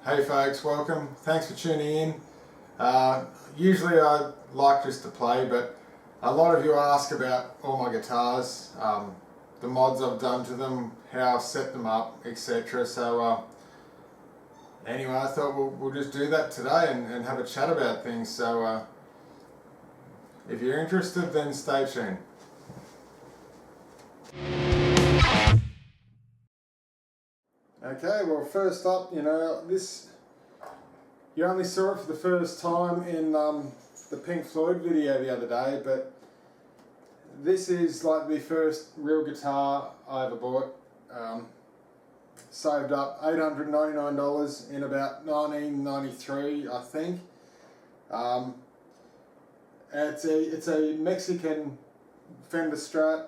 Hey folks, welcome. Thanks for tuning in. Usually I like just to play, but a lot of you ask about all my guitars, the mods I've done to them, how I've set them up, etc. So anyway, I thought we'll just do that today and have a chat about things. So if you're interested, then stay tuned. Okay, well first up, this, you only saw it for the first time in the Pink Floyd video the other day, but this is like the first real guitar I ever bought. Saved up $899 in about 1993, I think. It's a Mexican Fender Strat.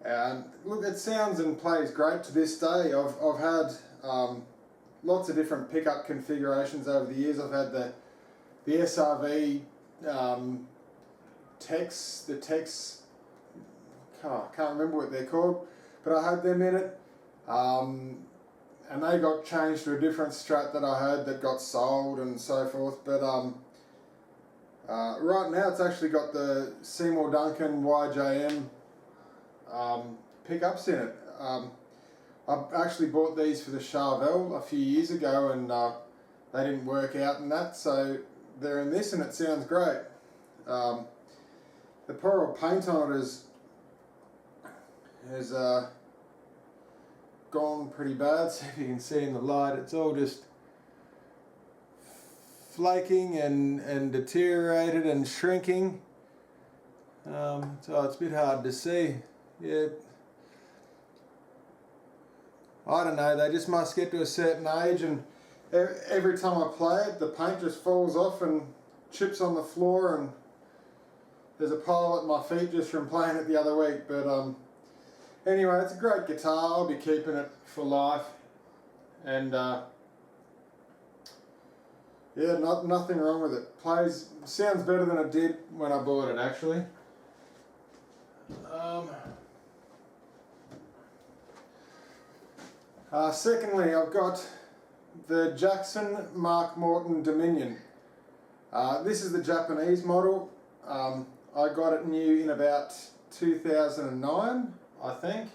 And look, it sounds and plays great to this day. I've had lots of different pickup configurations over the years. I've had the SRV Tex, can't remember what they're called, but I had them in it. And they got changed to a different Strat that I had that got sold and so forth. But right now it's actually got the Seymour Duncan YJM pickups in it. I actually bought these for the Charvel a few years ago, and they didn't work out in that, so they're in this and it sounds great. The poor old paint on it has gone pretty bad, so if you can see in the light, it's all just flaking and deteriorated and shrinking. So it's a bit hard to see. Yeah, I don't know, they just must get to a certain age, and every time I play it the paint just falls off and chips on the floor, and there's a pile at my feet just from playing it the other week. But anyway, it's a great guitar. I'll be keeping it for life, and yeah, nothing wrong with it. Sounds better than it did when I bought it actually. Secondly, I've got the Jackson Mark Morton Dominion. This is the Japanese model. I got it new in about 2009, I think.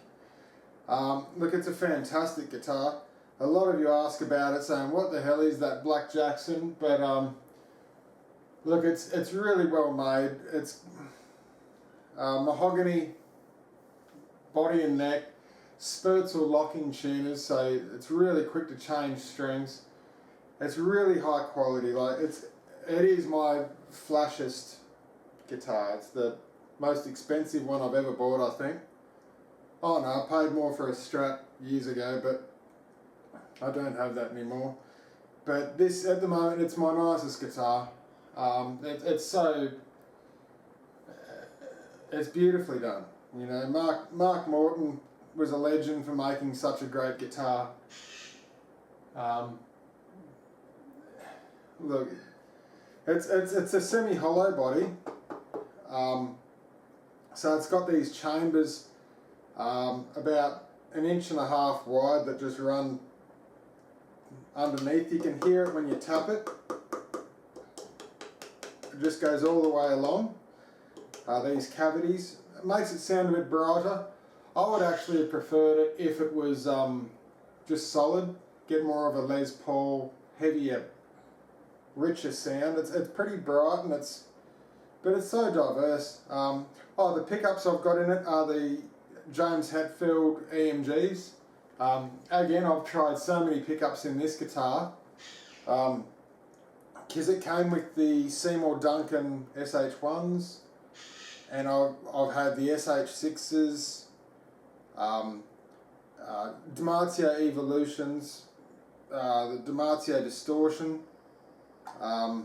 Look, it's a fantastic guitar. A lot of you ask about it, saying, what the hell is that Black Jackson? But look, it's really well made. It's mahogany body and neck, Sperzel locking tuners, so it's really quick to change strings. It's really high quality. Like it is my flashiest guitar. It's the most expensive one I've ever bought, I think. Oh no, I paid more for a Strat years ago, but I don't have that anymore. But this, at the moment, it's my nicest guitar. It's beautifully done. You know, Mark Morton was a legend for making such a great guitar. Look, it's a semi-hollow body. So it's got these chambers about 1.5 inches wide that just run underneath. You can hear it when you tap it. It just goes all the way along. These cavities. It makes it sound a bit brighter. I would actually have preferred it if it was just solid, get more of a Les Paul, heavier, richer sound. It's pretty bright, and but it's so diverse. The pickups I've got in it are the James Hetfield EMGs. Again, I've tried so many pickups in this guitar, because it came with the Seymour Duncan SH1s, and I've had the SH6s, Demartio Evolutions, the Demartio Distortion, EMG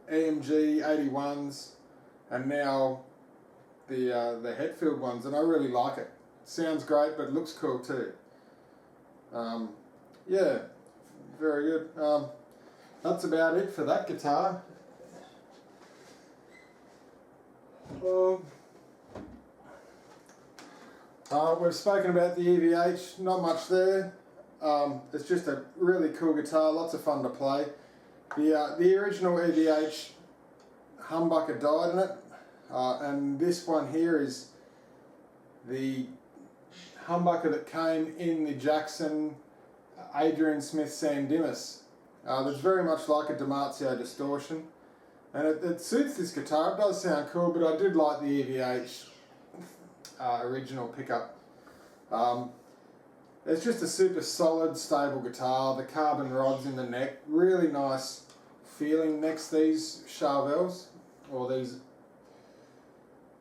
81s, and now the Hetfield ones, and I really like it. Sounds great, but it looks cool too. Yeah, very good. That's about it for that guitar. We've spoken about the EVH, not much there. It's just a really cool guitar, lots of fun to play. The original EVH humbucker died in it, and this one here is the humbucker that came in the Jackson Adrian Smith Sam Dimas. That's very much like a Damasio distortion, and it suits this guitar. It does sound cool, but I did like the EVH original pickup. It's just a super solid, stable guitar. The carbon rods in the neck, really nice feeling next to these Charvels, or these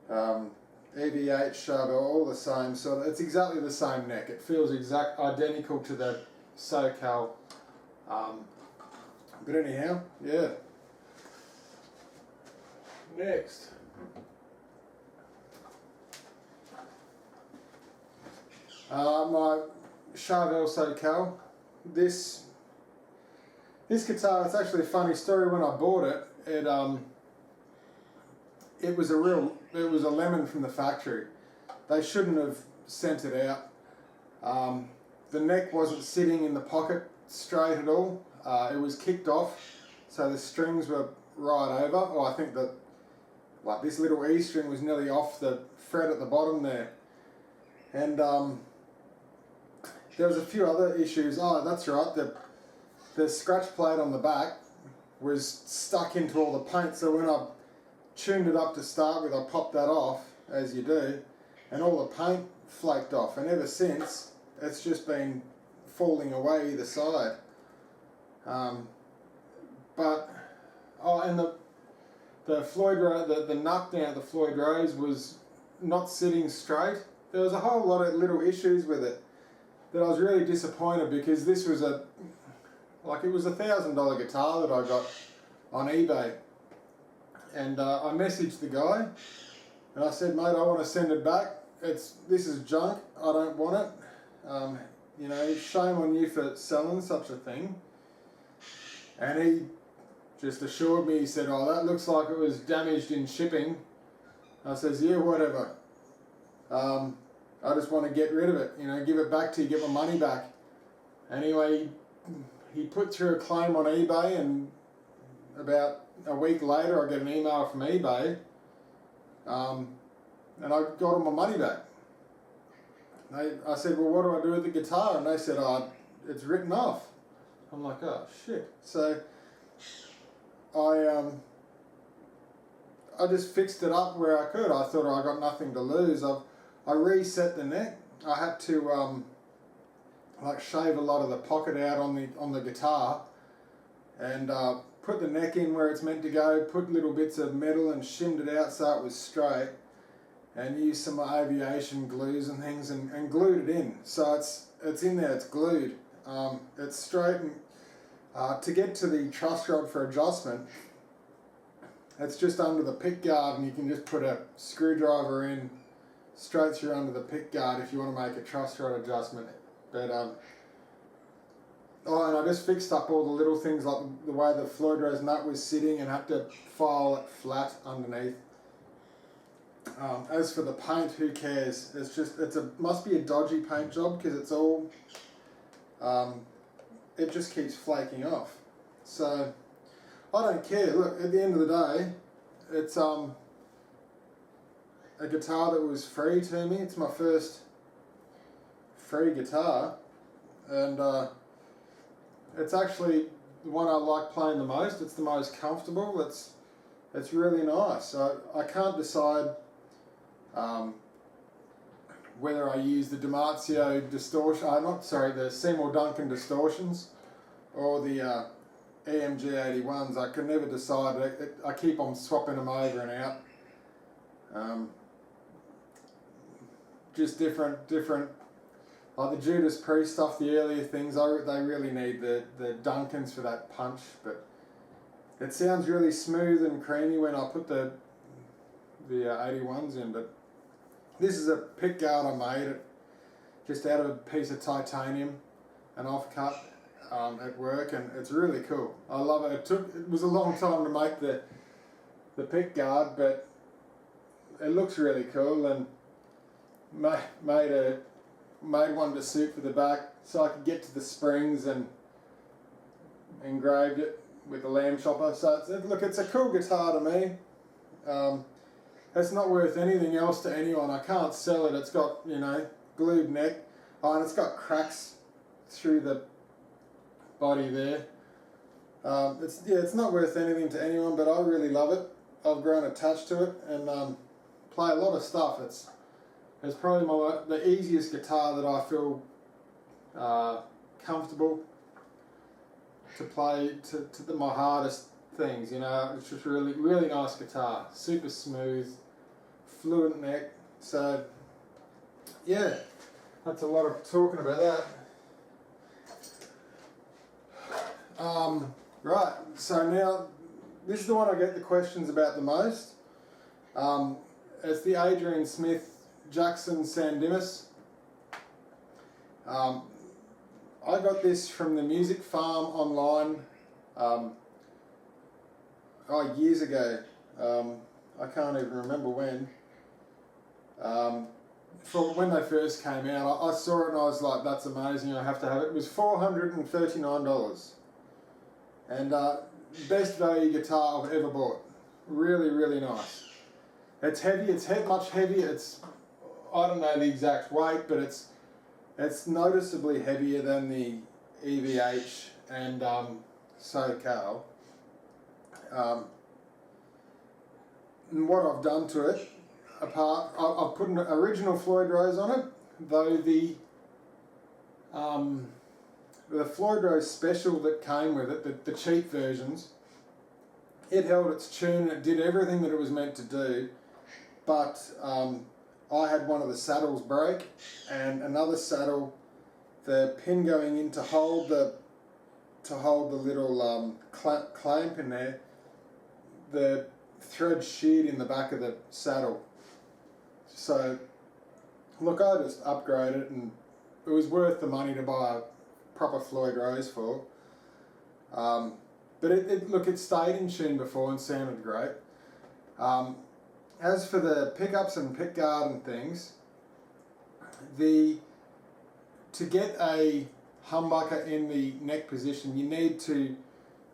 EVH Charvel, all the same. So it's exactly the same neck. It feels identical to the SoCal. But anyhow, yeah. Next. My Charvel SoCal. This guitar, it's actually a funny story. When I bought it, it was a lemon from the factory. They shouldn't have sent it out. The neck wasn't sitting in the pocket straight at all. It was kicked off, so the strings were right over. Oh, I think that like this little E string was nearly off the fret at the bottom there, and there was a few other issues. Oh, that's right. The scratch plate on the back was stuck into all the paint, so when I tuned it up to start with, I popped that off, as you do, and all the paint flaked off, and ever since it's just been falling away either side. And the Floyd the nut down at the Floyd Rose was not sitting straight. There was a whole lot of little issues with it that I was really disappointed, because this was it was $1,000 guitar that I got on eBay, and I messaged the guy and I said, mate, I want to send it back. This is junk. I don't want it. You know, shame on you for selling such a thing. And he just assured me, he said, oh, that looks like it was damaged in shipping. I says, yeah, whatever. I just want to get rid of it, you know, give it back to you, get my money back. Anyway, he put through a claim on eBay, and about a week later I get an email from eBay, and I got all my money back. I said, well, what do I do with the guitar? And they said, oh, it's written off. I'm like, oh shit. So I just fixed it up where I could. I thought I got nothing to lose. I reset the neck. I had to shave a lot of the pocket out on the guitar, and put the neck in where it's meant to go, put little bits of metal and shimmed it out so it was straight, and used some aviation glues and things and glued it in. So it's in there, it's glued. It's straight, and to get to the truss rod for adjustment, it's just under the pick guard, and you can just put a screwdriver in straight through under the pick guard if you want to make a truss rod adjustment. But and I just fixed up all the little things, like the way the Floyd Rose nut was sitting, and had to file it flat underneath. As for the paint, who cares? It's just must be a dodgy paint job, because it's all it just keeps flaking off. So I don't care. Look, at the end of the day, it's a guitar that was free to me. It's my first free guitar, and it's actually the one I like playing the most. It's the most comfortable. It's really nice. So I can't decide whether I use the Damasio distortion, the Seymour Duncan distortions, or the EMG 81s. I can never decide. I keep on swapping them over and out. Just different. Like the Judas Priest stuff, the earlier things, they really need the Duncans for that punch. But it sounds really smooth and creamy when I put the 81s in. But this is a pick guard I made just out of a piece of titanium, an offcut at work, and it's really cool. I love it. It was a long time to make the pick guard, but it looks really cool, and made one to suit for the back, so I could get to the springs, and engraved it with the Lambchopper. So look, it's a cool guitar to me. It's not worth anything else to anyone. I can't sell it. It's got, you know, glued neck. Oh, and it's got cracks through the body there. It's not worth anything to anyone, but I really love it. I've grown attached to it and play a lot of stuff. It's probably the easiest guitar that I feel comfortable to play to my hardest things. You know, it's just really nice guitar, super smooth, fluent neck. So yeah, that's a lot of talking about that. Right, so now this is the one I get the questions about the most. It's the Adrian Smith Jackson Sandimas. I got this from the Music Farm online years ago. I can't even remember when. For when they first came out, I saw it and I was like, that's amazing, I have to have it. It was $439. And best value guitar I've ever bought. Really nice. It's heavy, much heavier. I don't know the exact weight, but it's noticeably heavier than the EVH and SoCal. And what I've done to it, I've put an original Floyd Rose on it, though the Floyd Rose special that came with it, the cheap versions, it held its tune, it did everything that it was meant to do, but I had one of the saddles break, and another saddle, the pin going in to hold the little clamp in there, the thread sheared in the back of the saddle. So look, I just upgraded it, and it was worth the money to buy a proper Floyd Rose for. But it stayed in tune before and sounded great. As for the pickups and pickguard and things, to get a humbucker in the neck position, you need to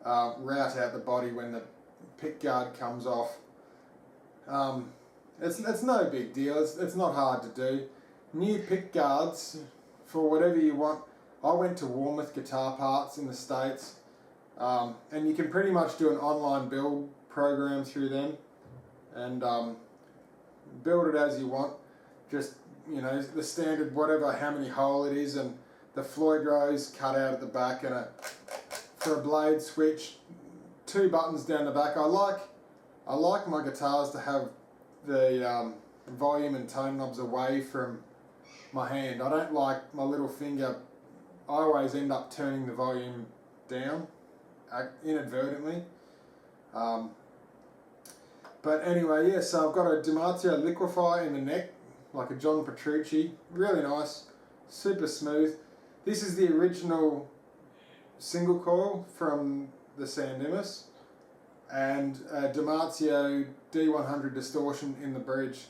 route out the body when the pickguard comes off. It's no big deal. It's not hard to do. New pickguards for whatever you want. I went to Warmouth Guitar Parts in the States, and you can pretty much do an online build program through them, and build it as you want. Just, you know, the standard whatever, how many hole it is, and the Floyd Rose cut out at the back, and for a blade switch, 2 buttons down the back. I like my guitars to have the volume and tone knobs away from my hand. I don't like my little finger. I always end up turning the volume down inadvertently. But anyway, yeah, so I've got a Damatio liquefier in the neck, like a John Petrucci. Really nice, super smooth. This is the original single coil from the Sandimas, and a Damatio D100 distortion in the bridge.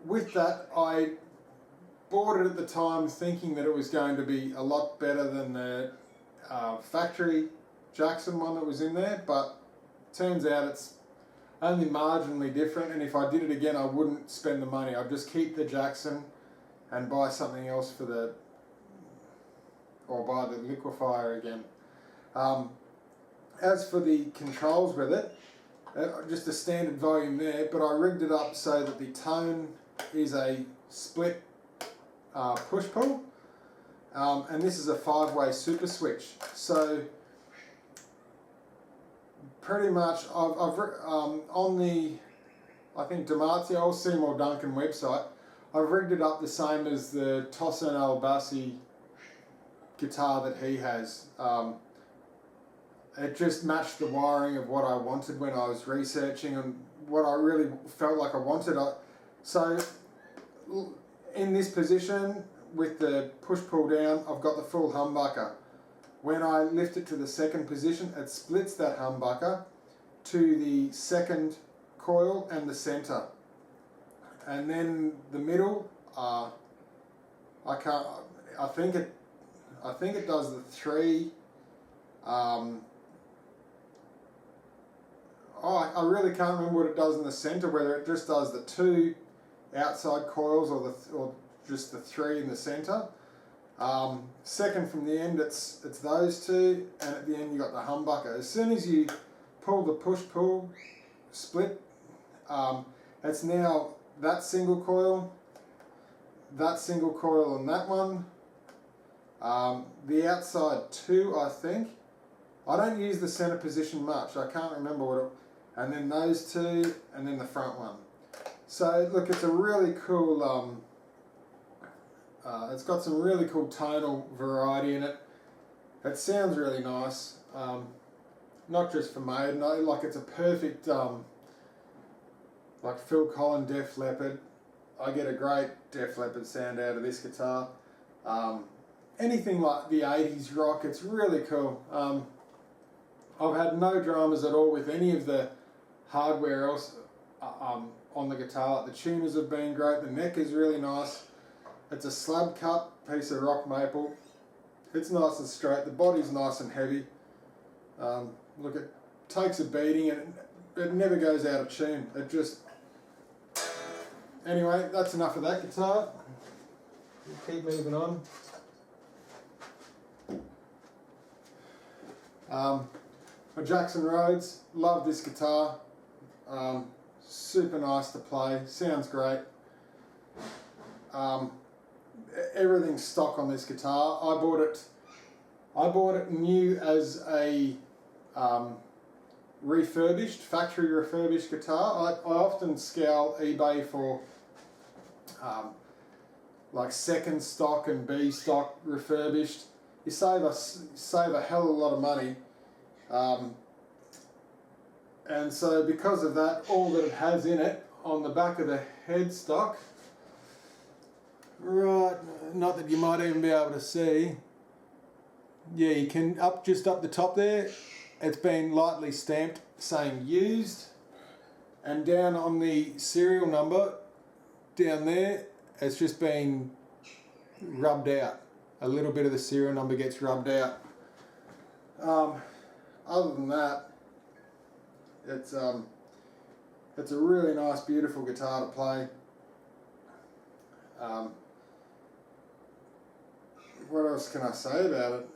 With that, I bought it at the time thinking that it was going to be a lot better than the factory Jackson one that was in there, but turns out it's only marginally different, and if I did it again I wouldn't spend the money. I'd just keep the Jackson and buy something else or buy the liquefier again. As for the controls with it, just a standard volume there, but I rigged it up so that the tone is a split push-pull, and this is a 5-way super switch. So pretty much I've on the, I think, Damatio or Seymour Duncan website, I've rigged it up the same as the Tosin Albassi guitar that he has. It just matched the wiring of what I wanted when I was researching and what I really felt like I wanted. So in this position with the push-pull down, I've got the full humbucker. When I lift it to the second position, it splits that humbucker to the second coil and the center. And then the middle, I think it does the 3. I really can't remember what it does in the center, whether it just does the 2 outside coils or just the 3 in the center. Second from the end, it's those 2, and at the end you got the humbucker. As soon as you pull the push-pull split, it's now that single coil, and that one. The outside 2, I think. I don't use the center position much. I can't remember what it. And then those 2, and then the front one. So look, it's a really cool. It's got some really cool tonal variety in it. It sounds really nice. Not just for Maiden. Like it's a perfect. Like Phil Collins Def Leppard. I get a great Def Leppard sound out of this guitar. Anything like the 80s rock, it's really cool. I've had no dramas at all with any of the hardware else on the guitar. The tuners have been great, the neck is really nice. It's a slab cut piece of rock maple. It's nice and straight, the body's nice and heavy. Look, it takes a beating and it never goes out of tune. It just... Anyway, that's enough of that guitar. We'll keep moving on. A Jackson Rhodes, love this guitar. Super nice to play, sounds great. Everything's stock on this guitar. I bought it new as a refurbished, factory refurbished guitar. I often scour eBay for like second stock and B stock refurbished. You save a hell of a lot of money. And so because of that, all that it has in it on the back of the headstock, right, not that you might even be able to see, yeah, you can, just up the top there, it's been lightly stamped saying used, and down on the serial number, down there, it's just been rubbed out. A little bit of the serial number gets rubbed out. Other than that, it's a really nice, beautiful guitar to play. What else can I say about it?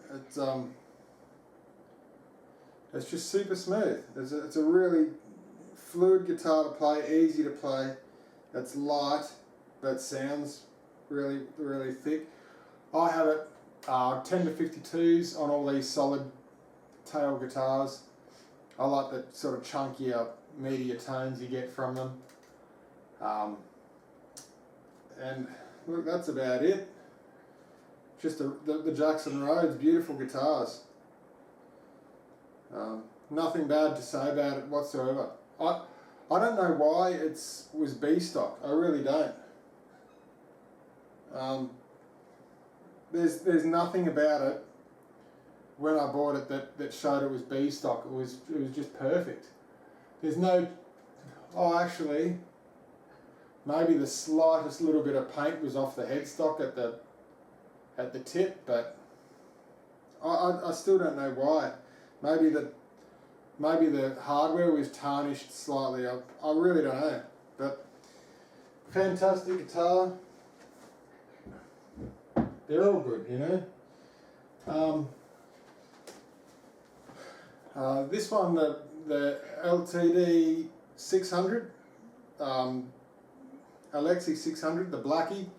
It's just super smooth. It's a really fluid guitar to play, easy to play. It's light, but sounds really, really thick. I have it 10 to 52s on all these solid tail guitars. I like the sort of chunkier, meatier tones you get from them. And look, that's about it. Just the Jackson Rhodes, beautiful guitars. Nothing bad to say about it whatsoever. I don't know why it was B stock. I really don't. There's nothing about it when I bought it that showed it was B stock. It was just perfect. There's no... Oh, actually, maybe the slightest little bit of paint was off the headstock at the tip, but I still don't know why. Maybe the hardware was tarnished slightly. I really don't know. But fantastic guitar. They're all good, you know. This one, the LTD 600, Alexi 600, the Blackie.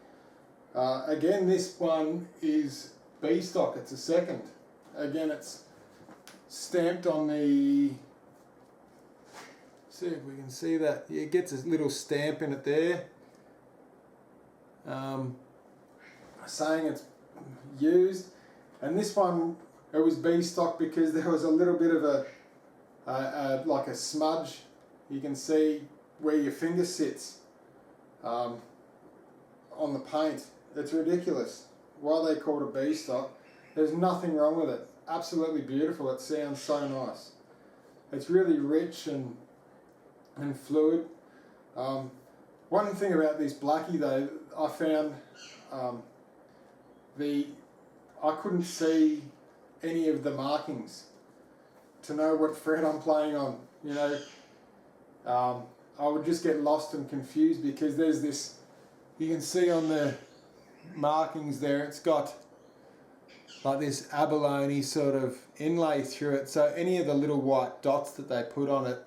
Again, this one is B stock. It's a second. Again, it's stamped on the... See if we can see that. Yeah, it gets a little stamp in it there. Saying it's used. And this one, it was B stock because there was a little bit of like a smudge. You can see where your finger sits on the paint. It's ridiculous. Why they called it B stock. There's nothing wrong with it. Absolutely beautiful. It sounds so nice. It's really rich and fluid. One thing about this Blackie though, I found I couldn't see any of the markings to know what fret I'm playing on. You know, I would just get lost and confused because there's this, you can see on the markings there, it's got like this abalone sort of inlay through it, so any of the little white dots that they put on it,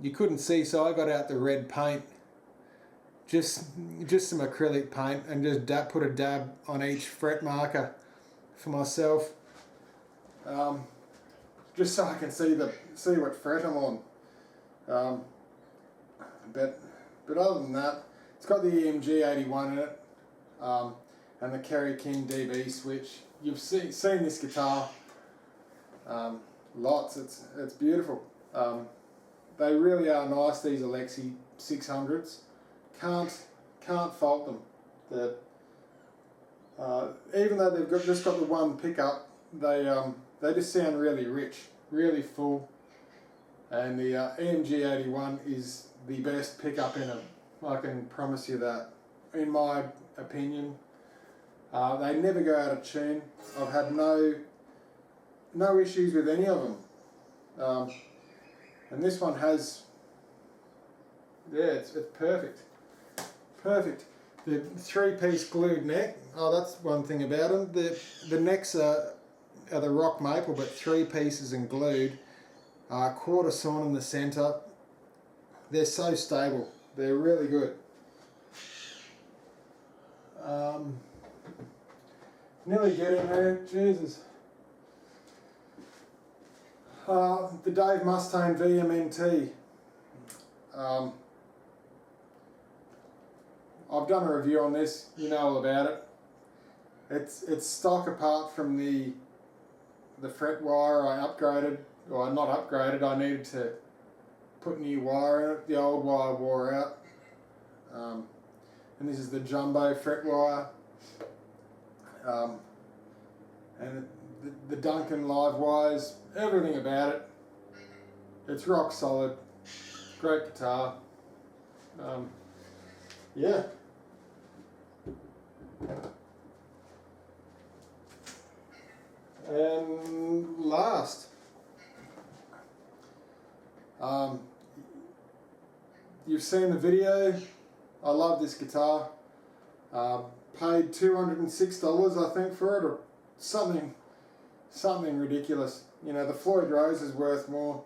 you couldn't see, so I got out the red paint, just some acrylic paint, and just put a dab on each fret marker for myself, just so I can see what fret I'm on. But other than that, it's got the EMG 81 in it, and the Kerry King DB switch. You've seen this guitar lots. It's beautiful. They really are nice, these Alexi 600s. Can't fault them. Even though they've just got the one pickup, they just sound really rich, really full. And the EMG 81 is the best pickup in them. I can promise you that, in my opinion. They never go out of tune. I've had no issues with any of them. And this one has, yeah, it's perfect. Perfect. The 3-piece glued neck. Oh, that's one thing about them. The necks are the rock maple, but 3 pieces and glued. Quarter sawn in the centre. They're so stable. They're really good. Nearly getting there. Jesus. The Dave Mustaine VMNT. I've done a review on this. You know all about it. It's stock apart from the fret wire. I upgraded, or not upgraded. I needed to put new wire in it. The old wire wore out. And this is the jumbo fret wire. And the Duncan live wires, everything about it. It's rock solid. Great guitar. Yeah. And last, you've seen the video. I love this guitar. Paid $206 I think for it, or something ridiculous. You know, the Floyd Rose is worth more.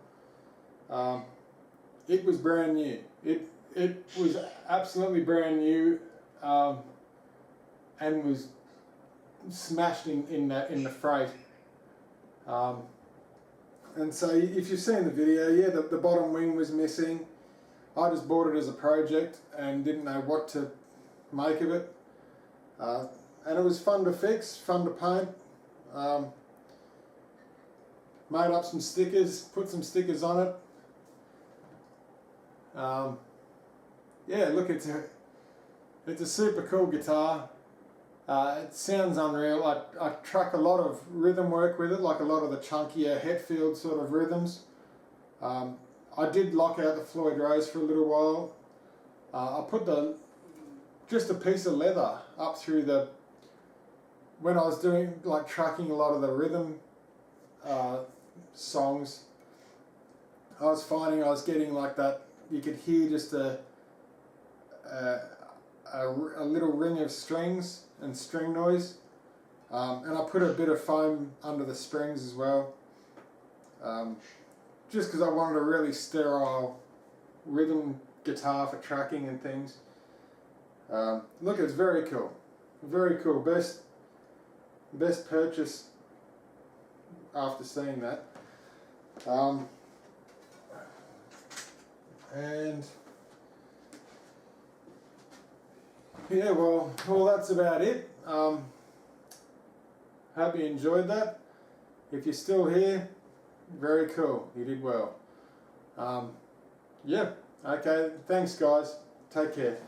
It was brand new. It was absolutely brand new, and was smashed in the freight. And so if you've seen the video, yeah, the bottom wing was missing. I just bought it as a project and didn't know what to make of it. And it was fun to fix, fun to paint. Made up some stickers, put some stickers on it. Yeah, look, it's a super cool guitar. It sounds unreal. I track a lot of rhythm work with it, like a lot of the chunkier Hetfield sort of rhythms. I did lock out the Floyd Rose for a little while. I put just a piece of leather up through when I was doing, like, tracking a lot of the rhythm songs, I was finding I was getting like that, you could hear just a little ring of strings and string noise. And I put a bit of foam under the springs as well, just because I wanted a really sterile rhythm guitar for tracking and things. Look, it's very cool. Very cool. Best purchase after seeing that. And yeah, well, that's about it. Hope you enjoyed that. If you're still here, very cool. You did well. Yeah. Okay. Thanks, guys. Take care.